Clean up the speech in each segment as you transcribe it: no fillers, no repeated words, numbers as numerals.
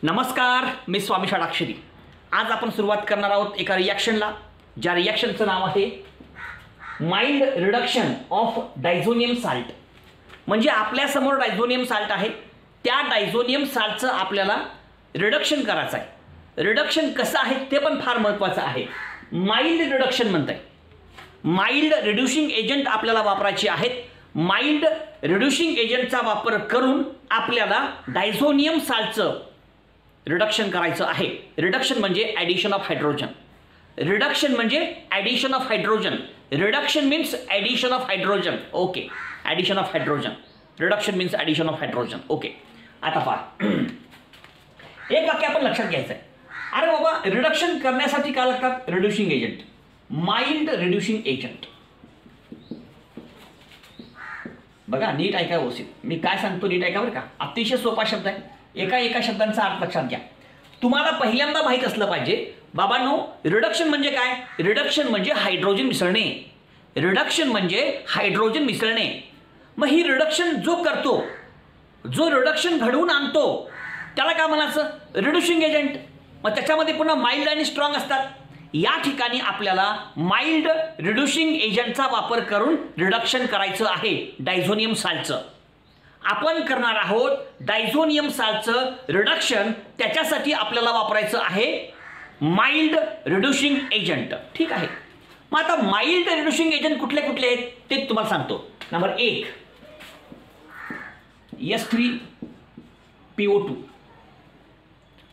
नमस्कार, मी स्वामी षडाक्षरी। आज आपण सुरुवात करणार आहोत एका रिॲक्शनला, ज्या रिॲक्शनचं नाव आहे mild reduction of diazonium salt. म्हणजे आपल्यासमोर डायझोनियम साल्ट आहे, त्या डायझोनियम साल्टचं आपल्याला रिडक्शन करायचं आहे। रिडक्शन कसं आहे ते पण फार महत्त्वाचं आहे। माइल्ड रिडक्शन म्हणताय, माइल्ड रिड्युसिंग एजंट आपल्याला वापरायचे आहेत। माइल्ड रिड्युसिंग एजंटचा वापर करून आपल्याला डायझोनियम साल्टचं रिडक्शन करायचं आहे। रिडक्शन म्हणजे ॲडिशन ऑफ हायड्रोजन। रिडक्शन म्हणजे addition of hydrogen. Reduction means addition of hydrogen. Okay, addition of hydrogen. Reduction means addition of hydrogen. Okay, आता पहा, एक वाक्य आपण लक्षात घ्यायचं आहे। अरे बाबा, रिडक्शन करण्यासाठी काय लागतात? Reducing agent, mild reducing agent. बघा, नीट ऐका व्यवस्थित, मी काय सांगतो नीट ऐका बरं का। अतिशय सोपा शब्द आहे, एका शब्दांचा अर्थ लक्षात घ्या। तुम्हाला पहिल्यांदा माहित असलं पाहिजे बाबांनो, रिडक्शन म्हणजे काय? रिडक्शन म्हणजे हायड्रोजन मिसळणे। रिडक्शन म्हणजे हायड्रोजन मिसळणे। मग ही रिडक्शन जो करतो, जो रिडक्शन घडवून आणतो, त्याला काय म्हणायचं? Reducing agent. मग त्याच्यामध्ये पुन्हा माइल्ड आणि स्ट्रॉंग असतात। या ठिकाणी आपल्याला माइल्ड रिड्युसिंग एजंटचा वापर करून रिडक्शन करायचं आहे डायझोनियम साल्टचं। आपण करणार आहोत डायझोनियम साल्टचं रिडक्शन, त्याच्यासाठी आपल्याला वापरायचं आहे माइल्ड रिड्युसिंग एजंट। ठीक आहे, मग आता माइल्ड रिड्युसिंग एजंट कुठले कुठले आहेत ते तुम्हाला सांगतो। Number 1 S3PO2।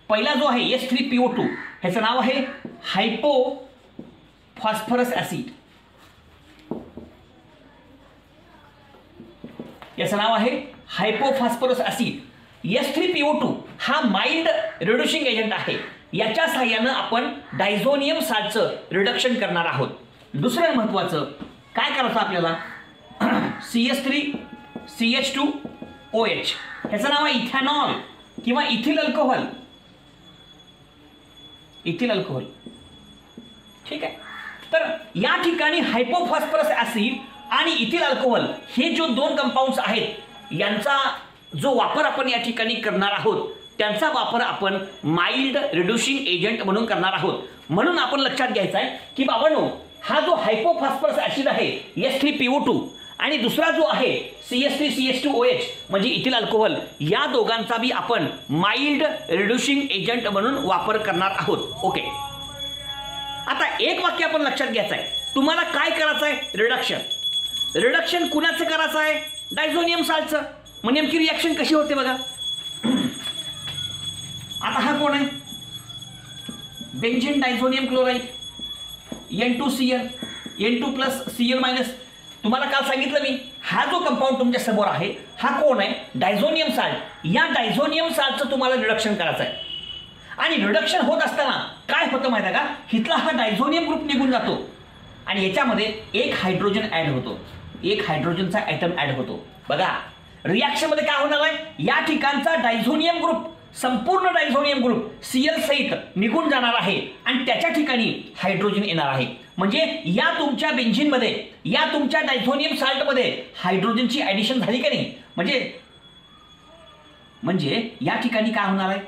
पहिला जो आहे S3PO2, ह्याचं नाव आहे हायपोफॉस्फरस ॲसिड। याचं नाव आहे हायपोफॉस्फरस ॲसिड। S3PO2 हा माइल्ड रिड्युसिंग एजंट आहे। याच्या सहाय्यानं आपण डायझोनियम साल्टचं रिडक्शन करणार आहोत। दुसरं महत्त्वाचं काय करायचं आपल्याला? CH3CH2OH, ह्याचं नाव आहे इथेनॉल किंवा इथिल अल्कोहोल। इथिल अल्कोहोल, ठीक आहे। तर या ठिकाणी हायपोफॉस्फरस ॲसिड आणि इथिल अल्कोहोल हे जो दोन कंपाऊंड्स आहेत, यांचा जो वापर आपण या ठिकाणी करणार आहोत, त्यांचा वापर आपण माइल्ड रिड्युसिंग एजंट म्हणून करणार आहोत। म्हणून आपण लक्षात घ्यायचं आहे की बाबांनो, हा जो हायपोफॉस्फरस ॲसिड आहे S3PO2 आणि दुसरा जो आहे CH3CH2OH म्हणजे इथिल अल्कोहोल, या दोघांचा बी आपण माइल्ड रिड्युसिंग एजंट म्हणून वापर करणार आहोत। ओके, आता एक वाक्य आपण लक्षात घ्यायचं आहे। तुम्हाला काय करायचं आहे? रिडक्शन। रिडक्शन कुणाचं करायचं आहे? डायझोनियम साल्टचं। मग नेमकी रिॲक्शन कशी होते बघा। आता हा कोण आहे? Benzene diazonium chloride, N2Cl, N2+Cl-। तुम्हाला काल सांगितलं मी, हा जो कंपाऊंड तुमच्या समोर आहे हा कोण आहे? Diazonium salt. या डायझोनियम साल्टचं तुम्हाला रिडक्शन करायचं आहे। आणि रिडक्शन होत असताना काय होतं माहिती आहे का? इथला हा डायझोनियम ग्रुप निघून जातो आणि याच्यामध्ये एक हायड्रोजन ॲड होतो, एक हायड्रोजनचा ॲटम ॲड होतो। बघा, रिॲक्शनमध्ये काय होणार आहे? या ठिकाणचा डायझोनियम ग्रुप, संपूर्ण डायझोनियम ग्रुप Cl सहित निघून जाणार आहे आणि त्याच्या ठिकाणी हायड्रोजन येणार आहे। म्हणजे या तुमच्या बेंझीनमध्ये, या तुमच्या डायझोनियम साल्टमध्ये हायड्रोजनची ॲडिशन झाली का नाही? म्हणजे या ठिकाणी काय होणार आहे?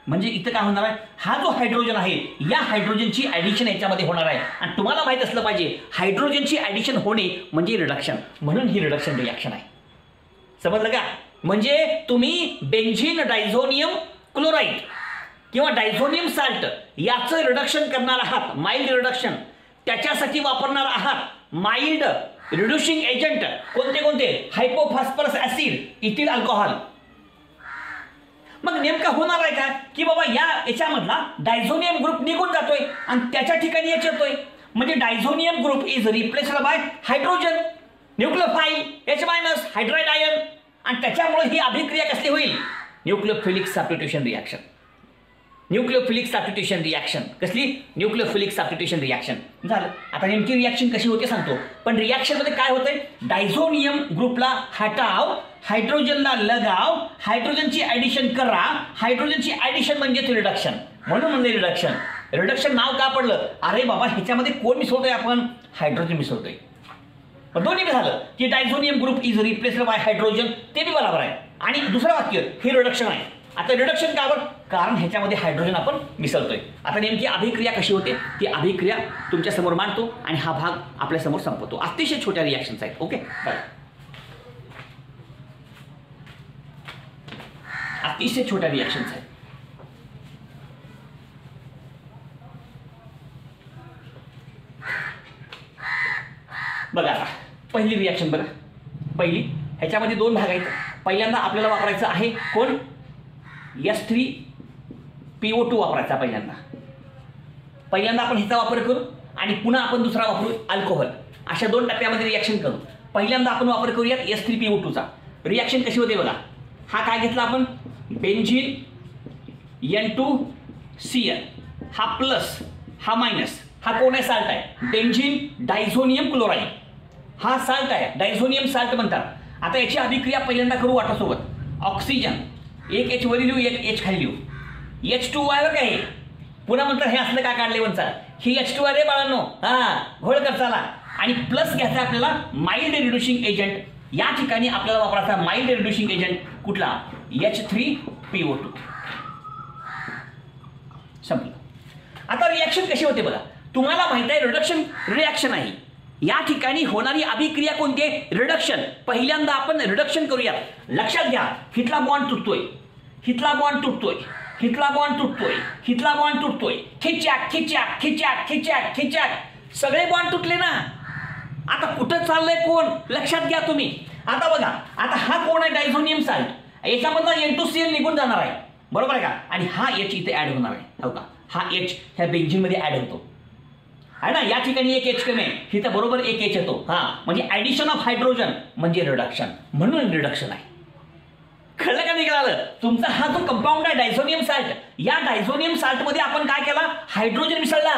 म्हणजे इथं काय होणार आहे? हा जो हायड्रोजन आहे, या हायड्रोजनची ॲडिशन याच्यामध्ये होणार आहे। आणि तुम्हाला माहित असलं पाहिजे, हायड्रोजनची ॲडिशन होणे म्हणजे रिडक्शन, म्हणून ही रिडक्शन रिॲक्शन आहे। समजलं का? म्हणजे तुम्ही बेंझीन डायझोनियम क्लोराईड किंवा डायझोनियम साल्ट याचं रिडक्शन करणार आहात, माइल्ड रिडक्शन। त्याच्यासाठी वापरणार आहात माइल्ड रिड्युसिंग एजंट। कोणते कोणते? हायपोफॉस्फरस ॲसिड, इथिल अल्कोहोल। मग नेमकं होणार आहे का की बाबा याच्यामधला डायझोनियम ग्रुप निघून जातोय आणि त्याच्या ठिकाणी H येतोय। म्हणजे diazonium group is replaced bye hydrogen, nucleophile H- hydride ion. आणि त्याच्यामुळे ही अभिक्रिया कसली होईल? Nucleophilic substitution reaction. Nucleophilic substitution reaction कसली? न्यूक्लियोफिलिक सबस्टिट्यूशन रिॲक्शन झालं। आता नेमकी रिॲक्शन कशी होते सांगतो। पण रिॲक्शनमध्ये काय होतंय? डायझोनियम ग्रुपला हटाव, हायड्रोजनला लगाव, हायड्रोजनची ॲडिशन करा। हायड्रोजनची ॲडिशन म्हणजे रिडक्शन, म्हणून म्हणजे रिडक्शन। रिडक्शन नाव का पडलं? अरे बाबा, ह्याच्यामध्ये कोण मिसळतोय? आपण हायड्रोजन मिसळतोय। दोन्ही बी झालं की diazonium group is replaced bye hydrogen, ते बी बरोबर आहे। आणि दुसरं वाक्य हे रिडक्शन आहे। आता रिडक्शन का बरं? कारण ह्याच्यामध्ये हायड्रोजन आपण मिसळतोय. आता नेमकी अभिक्रिया कशी होते ती अभिक्रिया तुमच्या समोर मांडतो आणि हा भाग आपल्या समोर संपवतो. अतिशय छोट्या रिॲक्शन्स आहेत. ओके, अतिशय छोट्या रिॲक्शन्स आहेत. बघा आता पहिली रिॲक्शन बघा. पहिली ह्याच्यामध्ये दोन भाग आहेत. पहिल्यांदा आपल्याला वापरायचं आहे कोण? S3PO2 वापरायचा पहिल्यांदा आपण ह्याचा वापर करू आणि पुन्हा आपण दुसरा वापरू अल्कोहोल. अशा दोन टप्प्यामध्ये रिॲक्शन करू. पहिल्यांदा आपण वापर करूयात S3PO2चा. रिॲक्शन कशी होते बघा. हा काय घेतला आपण? बेंझिन N2Cl, हा प्लस हा मायनस. हा कोण आहे? साल्ट आहे. बेंझिन डायझोनियम क्लोराईड हा साल्ट आहे. डायझोनियम साल्ट म्हणतात. आता याची अभिक्रिया पहिल्यांदा करू वाटासोबत. ऑक्सिजन एक H वरी लिहू, एक H खाली लिहू. H2 आहे बघा हे. पुन्हा म्हणतात हे असलं का काढले म्हणतात. ही H2 आहे बाळांनो. हा घोळ कर चला. आणि प्लस घ्यायचा आपल्याला माइल्ड रिड्युसिंग एजंट. या ठिकाणी आपल्याला वापरायचा माइल्ड रिड्युसिंग एजंट कुठला? H3PO2. संपलं. आता रिॲक्शन कशी होते बघा. तुम्हाला माहित आहे रिडक्शन रिॲक्शन आहे. या ठिकाणी होणारी अभिक्रिया कोणती आहे? रिडक्शन. पहिल्यांदा आपण रिडक्शन करूया. लक्षात घ्या, हिथला बॉन्ड तुटतोय, हिथला बॉन्ड तुटतोय, हिथला बॉन्ड तुटतोय, हिथला बॉन्ड तुटतोय. खिच्याक खिच्याक खिच्याक खिच्याक खिच्याक सगळे बॉन्ड तुटले ना. आता कुठं चाललंय कोण? लक्षात घ्या तुम्ही. आता बघा, आता हा कोण आहे? Diazonium salt. याच्यामधला N2Cl निघून जाणार आहे, बरोबर आहे का? आणि हा H इथे ऍड होणार आहे. हो का? हा H ह्या बेंझिनमध्ये ऍड होतो आहे ना. या ठिकाणी एक H कमी आहे, इथं बरोबर एक H येतो. हा म्हणजे ऍडिशन ऑफ हायड्रोजन म्हणजे रिडक्शन. म्हणून रिडक्शन आहे. कळलं का निघालं? तुमचा हा जो कंपाऊंड आहे डायझोनियम साल्ट, या डायझोनियम साल्टमध्ये आपण काय केला? हायड्रोजन मिसळला.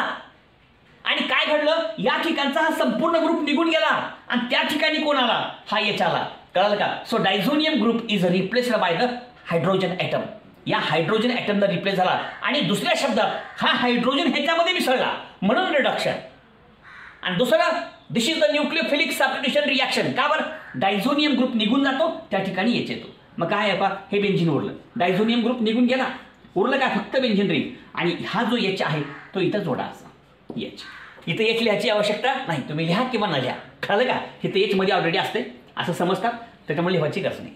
आणि काय घडलं? या ठिकाणचा हा संपूर्ण ग्रुप निघून गेला आणि त्या ठिकाणी कोण आला? हा H आला. कळलं का? So diazonium group is replaced by the hydrogen atom. या हायड्रोजन ॲटमला रिप्लेस झाला आणि दुसऱ्या शब्दात हा हायड्रोजन ह्याच्यामध्ये मिसळला, म्हणून रिडक्शन. आणि दुसरं, this is the nucleophilic substitution reaction. का बरं? डायझोनियम ग्रुप निघून जातो, त्या ठिकाणी H येतो. मग काय आहे पा? हे बेंझिन उरलं. डायझोनियम ग्रुप निघून गेला, उरलं काय? फक्त बेंझिन रिंग. आणि हा जो H आहे तो इथं जोडा असा H. इथं H लिहायची आवश्यकता नाही. तुम्ही लिहा किंवा न लिहा. कळलं का? इथं H मध्ये ऑलरेडी असते असं समजतात, त्याच्यामुळे लिहायची गरज नाही.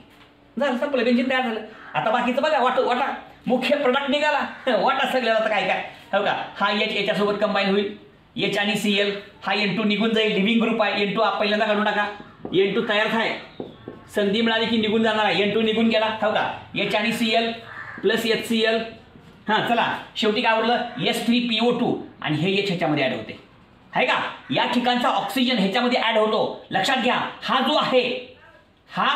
झालं, संपलं. बेंझिन तयार झालं. आता बाकीचं बघा. वाटा मुख्य प्रोडक्ट निघाला. वाटा सगळ्याला आता काय काय हो का? हा H याच्यासोबत कंबाईन होईल. H आणि Cl. हा N2 निघून जाईल. लिव्हिंग ग्रुप आहे. N2 पहिल्यांदा काढून टाका. N2 तयार आहे. संधी मिळाली की निघून जाणार आहे. N2 निघून गेला हो का? H आणि Cl प्लस HCl. हां चला, शेवटी काय उरलं? S3PO2 आणि हे H ह्याच्यामध्ये ॲड होते आहे का? या ठिकाणचा ऑक्सिजन ह्याच्यामध्ये ॲड होतो. लक्षात घ्या, हा जो आहे हा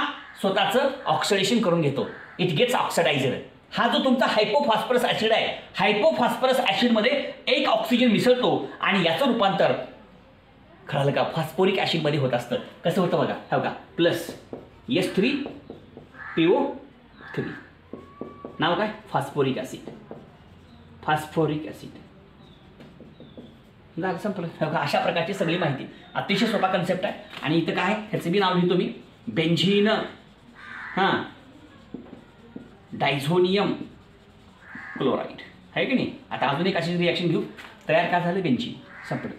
स्वतःचं ऑक्सिडेशन करून घेतो. It gets oxidized. हा जो तुमचा हायपोफॉस्फरस ॲसिड आहे, हायपोफॉस्फरस ॲसिडमध्ये एक ऑक्सिजन मिसळतो आणि याचं रूपांतर कळलं का? फॉस्फोरिक ॲसिडमध्ये होत असतं. कसं होतं बघा हो का? Plus S3PO3. नाव काय? Phosphoric acid. Phosphoric acid. झालं, संपलं हो का? अशा प्रकारची सगळी माहिती. अतिशय सोपा कन्सेप्ट आहे. आणि इथं काय? ह्याचं बी नाव लिहितो मी. बेंझिन हां डायझोनियम क्लोराईड आहे की नाही. आता अजून एक अशी रिॲक्शन घेऊ. तयार काय झालं? बेंझिन. संपलं.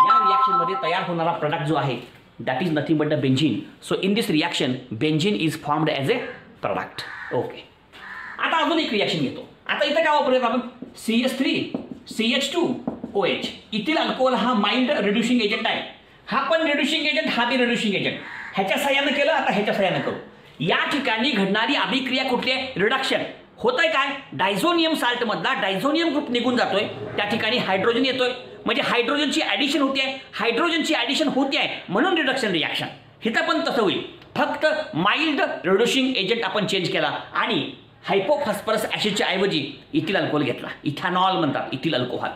या रिॲक्शनमध्ये तयार होणारा प्रोडक्ट जो आहे that is nothing but the benzene. So in this reaction benzene is formed as A product. Okay. आता अजून एक रिॲक्शन घेतो. आता इथं काय वापरूयात आपण? CH3CH2OH. इथील अल्कोहोल हा माइल्ड रिड्युसिंग एजंट आहे. हा पण रिड्युसिंग एजंट, हा बी रिड्युसिंग एजंट. ह्याच्या सहाय्यानं केलं, आता ह्याच्या सहाय्यानं करू. या ठिकाणी घडणारी अभिक्रिया कुठली आहे? रिडक्शन. होतंय काय? डायझोनियम साल्टमधला डायझोनियम ग्रुप निघून जातोय, त्या ठिकाणी हायड्रोजन येतोय, म्हणजे हायड्रोजनची ॲडिशन होते आहे. हायड्रोजनची ॲडिशन होते आहे म्हणून रिडक्शन रिॲक्शन. इथं पण तसं होईल. फक्त माइल्ड रिड्युसिंग एजंट आपण चेंज केला आणि हायपोफॉस्फरस ॲसिडच्या ऐवजी इथिल अल्कोहोल घेतला. इथॅनॉल म्हणतात इथिल अल्कोहोल.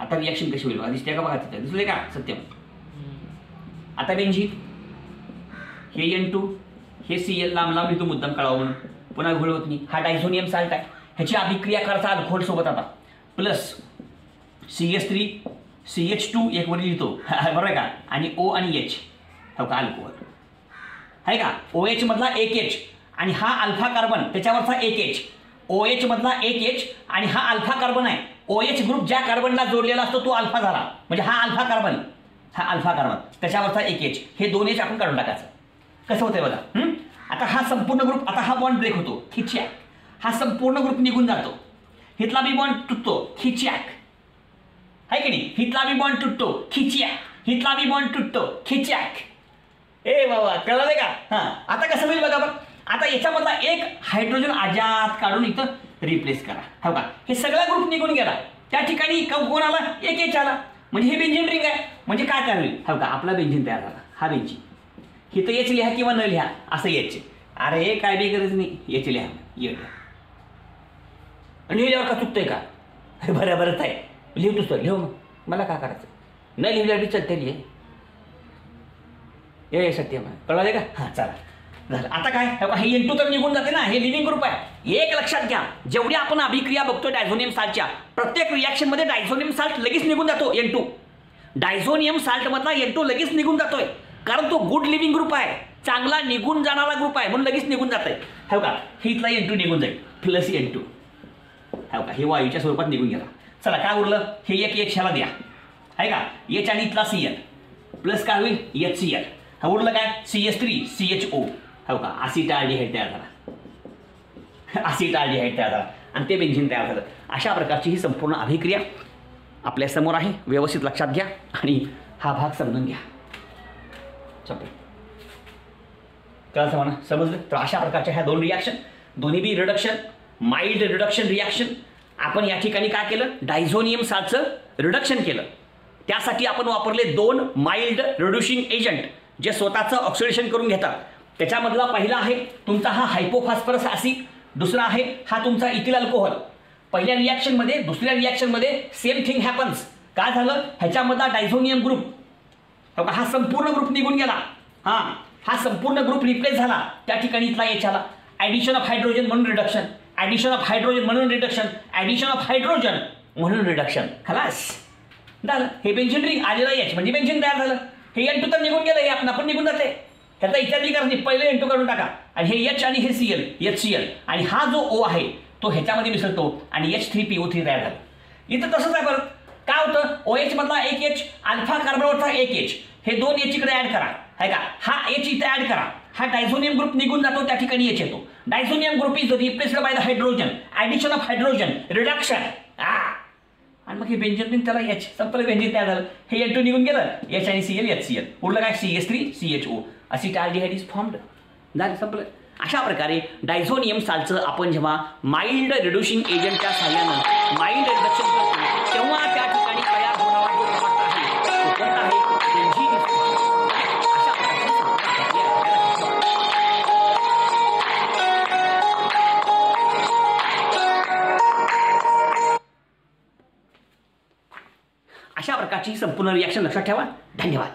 आता रिॲक्शन कशी होईल दिसते का? बघा तिथे दिसले का? सत्यम. आता बेंझिन, हे N2, हे Cl. लांब लांब लिहितो मुद्दाम कळावं म्हणून, पुन्हा घोळ होत नाही. हा डायझोनियम साल्ट आहे. ह्याची अभिक्रिया करायचा अल्कोहोल सोबत आता. प्लस CH3 CH2 एक वर लिहितो बरोबर आहे का? आणि O आणि H हो का? अल्कोहोल आहे का? OH मधला एक H आणि हा अल्फा कार्बन त्याच्यावरचा एक एच, OH मधला एक एच आणि हा अल्फा कार्बन आहे. OH ग्रुप ज्या कार्बनला जोडलेला असतो तो अल्फा झाला, म्हणजे हा अल्फा कार्बन, हा अल्फा कार्बन त्याच्यावरचा एक एच, हे दोन एच आपण काढून टाकायचं. कसं होतंय बघा. आता हा संपूर्ण ग्रुप, आता हा बॉन्ड ब्रेक होतो, खिचॅक. हा संपूर्ण ग्रुप निघून जातो, हितला बी बॉन्ड तुटतो, खिचॅक, आहे की नाही. हितला बी बॉन्ड तुटतो, खिचॅक, हितला बी बॉन्ड तुटतो, खिचॅक. ए बाबा कळलं का. हा आता कसं होईल बघा बघ. आता याच्यामधला एक हायड्रोजन आजात काढून इथं रिप्लेस करा. हो का, हे सगळा ग्रुप निघून गेला, त्या ठिकाणी कोण आला, एक एच आला, म्हणजे हे बेंझिन रिंग आहे. म्हणजे काय तयार होईल, हो का, आपला बेंझिन तयार झाला. हा बेंझिन इथं एच लिहा किंवा न लिहा असं एच. अरे हे काय बी गरज नाही, एच लिहा, ये आणि लिहिल्यावर का चुकतंय का, बरोबरच आहे, लिहतोच तर लिहू, मग मला काय करायचं, न लिहिल्यावर बी चलते लिहे. ये सत्यम कळलं का. हां चला झालं. आता काय, हे N2 तर निघून जाते ना, हे लिव्हिंग ग्रुप आहे. एक लक्षात घ्या, जेवढी आपण अभिक्रिया बघतो डायझोनियम साल्टच्या, प्रत्येक रिॲक्शनमध्ये डायझोनियम साल्ट लगेच निघून जातो. N2 डायझोनियम साल्टमधला N2 लगेच निघून जातोय, कारण तो गुड लिव्हिंग ग्रुप आहे, चांगला निघून जाणारा ग्रुप आहे, म्हणून लगेच निघून जात आहे. हो का, हे इथला N2 निघून जाईल, प्लस N2. हो का, हे वायूच्या स्वरूपात निघून गेला. चला काय उरलं, हे एक एच ह्याला द्या, आहे का, एच आणि इथला Cl प्लस काय होईल, HCl. हा उरलं काय, CH3 CHO. हो का, असिटाल्डिहाइड तयार झाला, असिटाल्डिहाइड तयार झाला आणि ते बेंझिन तयार झालं. अशा प्रकारची ही संपूर्ण अभिक्रिया आपल्या समोर आहे, व्यवस्थित लक्षात घ्या आणि हा भाग समजून घ्या. कळलं म्हणा, समजलं. तर अशा प्रकारच्या ह्या दोन रिॲक्शन, दोन्ही be reduction, mild reduction reaction. आपण या ठिकाणी काय केलं, डायझोनियम साल्टचं रिडक्शन केलं. त्यासाठी आपण वापरले दोन माइल्ड रिड्युसिंग एजंट जे स्वतःचं ऑक्सिडेशन करून घेतात. त्याच्यामधला पहिला आहे तुमचा हा हायपोफॉस्फरस ॲसिड, दुसरा आहे हा तुमचा इथिल अल्कोहोल. पहिल्या रिॲक्शनमध्ये, दुसऱ्या रिॲक्शनमध्ये सेम थिंग हॅपन्स. काय झालं, ह्याच्यामधला डायझोनियम ग्रुप, हो का, हा संपूर्ण ग्रुप निघून गेला. हा संपूर्ण ग्रुप रिप्लेस झाला, त्या ठिकाणी इथला एच आला. ॲडिशन ऑफ हायड्रोजन म्हणून रिडक्शन, ॲडिशन ऑफ हायड्रोजन म्हणून रिडक्शन, ॲडिशन ऑफ हायड्रोजन म्हणून रिडक्शन. खलास झालं. हे बेंझिन रिंग आलेला एच म्हणजे बेंझिन तयार झालं. हे N2 तर निघून गेलं, हे आपण पण निघून जाते, त्याचा इत्यादी करणे. पहिले N2 काढून टाका आणि हे एच आणि हे Cl, HCl आणि हा जो O आहे तो ह्याच्यामध्ये मिसळतो आणि H3PO3 तयार झालं. इथं तसंच आहे. परत काय होतं, OH मधला एक एच, अल्फा कार्बनवरचा एक एच, हे दोन एच इकडे ऍड करा, आहे का, हा एच इथे ऍड करा, हा डायझोनियम ग्रुप निघून जातो, त्या ठिकाणी एच येतो. Diazonium group is replaced by the hydrogen, addition of hydrogen, reduction. आणि मग हे बेंझिन रिंग, त्याला एच, संपलं, बेंझिन तयार झालं. हे N2 निघून गेलं, एच आणि Cl, HCl उरलं काय, CH3 CHO, असिटाल्डिहाइड इज फॉर्म्ड. झालं, संपलं. अशा प्रकारे डायझोनियम साल्टचं आपण जेव्हा माइल्ड रिड्युसिंग एजंटच्या सहाय्यानं माइल्ड रिडक्शन करतो, तेव्हा त्या ठिकाणी तयार होणारा जो प्रॉडक्ट आहे तो कोणता आहे, बेंझिन. अशा अशा प्रकारची संपूर्ण रिॲक्शन लक्षात ठेवा. धन्यवाद.